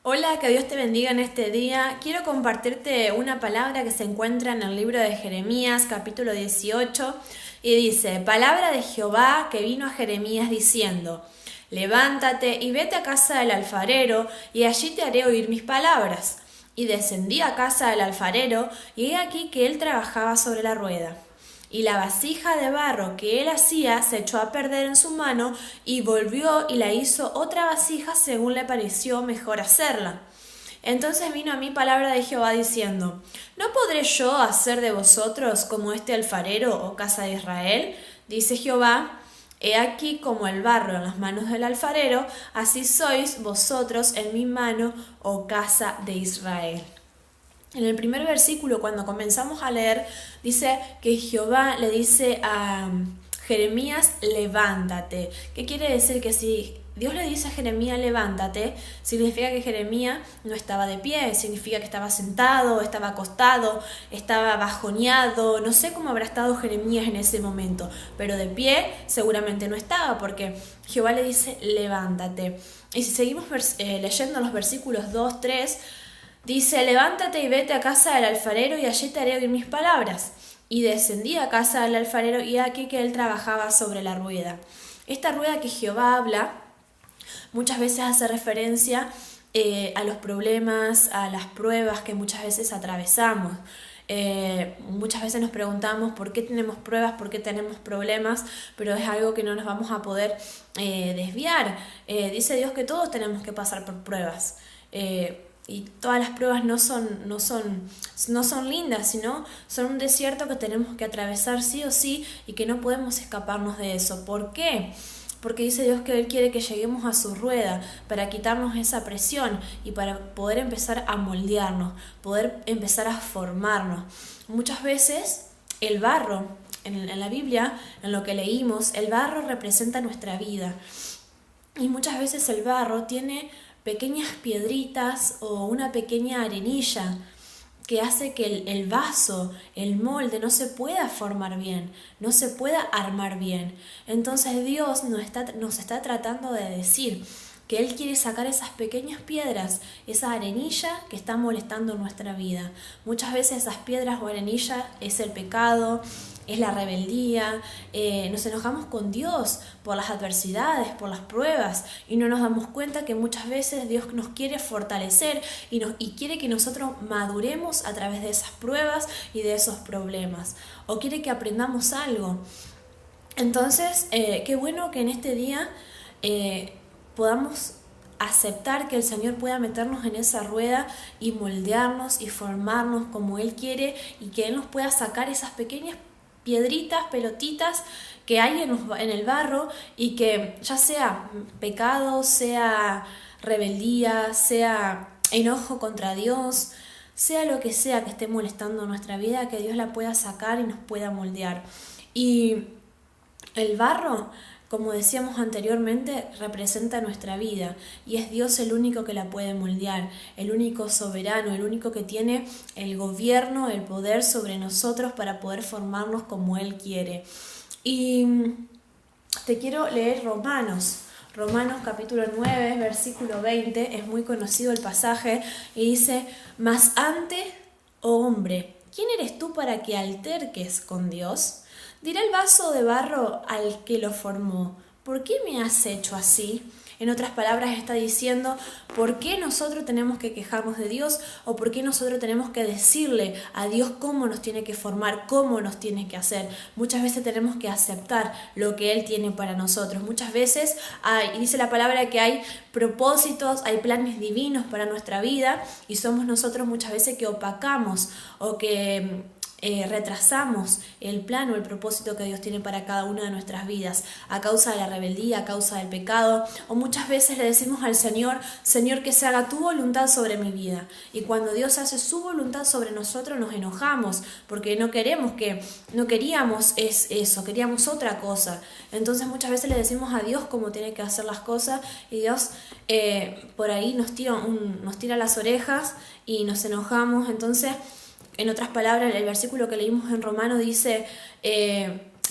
Hola, que Dios te bendiga en este día. Quiero compartirte una palabra que se encuentra en el libro de Jeremías, capítulo 18, y dice: Palabra de Jehová que vino a Jeremías diciendo: Levántate y vete a casa del alfarero, y allí te haré oír mis palabras. Y descendí a casa del alfarero, y he aquí que él trabajaba sobre la rueda. Y la vasija de barro que él hacía se echó a perder en su mano, y volvió y la hizo otra vasija según le pareció mejor hacerla. Entonces vino a mí palabra de Jehová diciendo: ¿No podré yo hacer de vosotros como este alfarero, oh casa de Israel? Dice Jehová: He aquí como el barro en las manos del alfarero, así sois vosotros en mi mano, oh casa de Israel. En el primer versículo, cuando comenzamos a leer, dice que Jehová le dice a Jeremías: levántate. ¿Qué quiere decir? Que si Dios le dice a Jeremías levántate, significa que Jeremías no estaba de pie, significa que estaba sentado, estaba acostado, estaba bajoneado. No sé cómo habrá estado Jeremías en ese momento, pero de pie seguramente no estaba, porque Jehová le dice levántate. Y si seguimos leyendo los versículos 2, 3, dice: levántate y vete a casa del alfarero, y allí te haré oír mis palabras. Y descendí a casa del alfarero, y aquí que él trabajaba sobre la rueda. Esta rueda que Jehová habla muchas veces hace referencia a los problemas, a las pruebas que muchas veces atravesamos. Muchas veces nos preguntamos por qué tenemos pruebas, por qué tenemos problemas, pero es algo que no nos vamos a poder desviar. Dice Dios que todos tenemos que pasar por pruebas. Y todas las pruebas no son lindas, sino son un desierto que tenemos que atravesar sí o sí, y que no podemos escaparnos de eso. ¿Por qué? Porque dice Dios que Él quiere que lleguemos a su rueda para quitarnos esa presión y para poder empezar a moldearnos, poder empezar a formarnos. Muchas veces el barro, en la Biblia, en lo que leímos, el barro representa nuestra vida. Y muchas veces el barro tiene pequeñas piedritas o una pequeña arenilla que hace que el vaso, el molde, no se pueda formar bien, no se pueda armar bien. Entonces Dios nos está tratando de decir que Él quiere sacar esas pequeñas piedras, esa arenilla que está molestando nuestra vida. Muchas veces esas piedras o arenilla es el pecado, es la rebeldía. Nos enojamos con Dios por las adversidades, por las pruebas, y no nos damos cuenta que muchas veces Dios nos quiere fortalecer y quiere que nosotros maduremos a través de esas pruebas y de esos problemas, o quiere que aprendamos algo. Entonces, qué bueno que en este día podamos aceptar que el Señor pueda meternos en esa rueda y moldearnos y formarnos como Él quiere, y que Él nos pueda sacar esas pequeñas piedritas, pelotitas que hay en el barro, y que ya sea pecado, sea rebeldía, sea enojo contra Dios, sea lo que sea que esté molestando nuestra vida, que Dios la pueda sacar y nos pueda moldear. Y el barro, como decíamos anteriormente, representa nuestra vida, y es Dios el único que la puede moldear, el único soberano, el único que tiene el gobierno, el poder sobre nosotros para poder formarnos como Él quiere. Y te quiero leer Romanos capítulo 9, versículo 20, es muy conocido el pasaje, y dice: Mas antes, oh hombre, ¿quién eres tú para que alterques con Dios? Dirá el vaso de barro al que lo formó: ¿por qué me has hecho así? En otras palabras está diciendo: ¿por qué nosotros tenemos que quejarnos de Dios? ¿O por qué nosotros tenemos que decirle a Dios cómo nos tiene que formar, cómo nos tiene que hacer? Muchas veces tenemos que aceptar lo que Él tiene para nosotros. Muchas veces dice la palabra que hay propósitos, hay planes divinos para nuestra vida, y somos nosotros muchas veces que opacamos o que retrasamos el plan o el propósito que Dios tiene para cada una de nuestras vidas, a causa de la rebeldía, a causa del pecado. O muchas veces le decimos al Señor: Señor, que se haga tu voluntad sobre mi vida. Y cuando Dios hace su voluntad sobre nosotros, nos enojamos, porque no queríamos eso, queríamos otra cosa. Entonces muchas veces le decimos a Dios cómo tiene que hacer las cosas, y Dios por ahí nos tira las orejas y nos enojamos. Entonces, en otras palabras, el versículo que leímos en Romano dice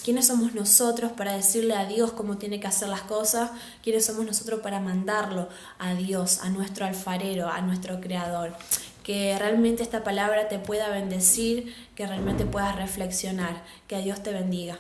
¿Quiénes somos nosotros para decirle a Dios cómo tiene que hacer las cosas? ¿Quiénes somos nosotros para mandarlo a Dios, a nuestro alfarero, a nuestro creador? Que realmente esta palabra te pueda bendecir, que realmente puedas reflexionar. Que Dios te bendiga.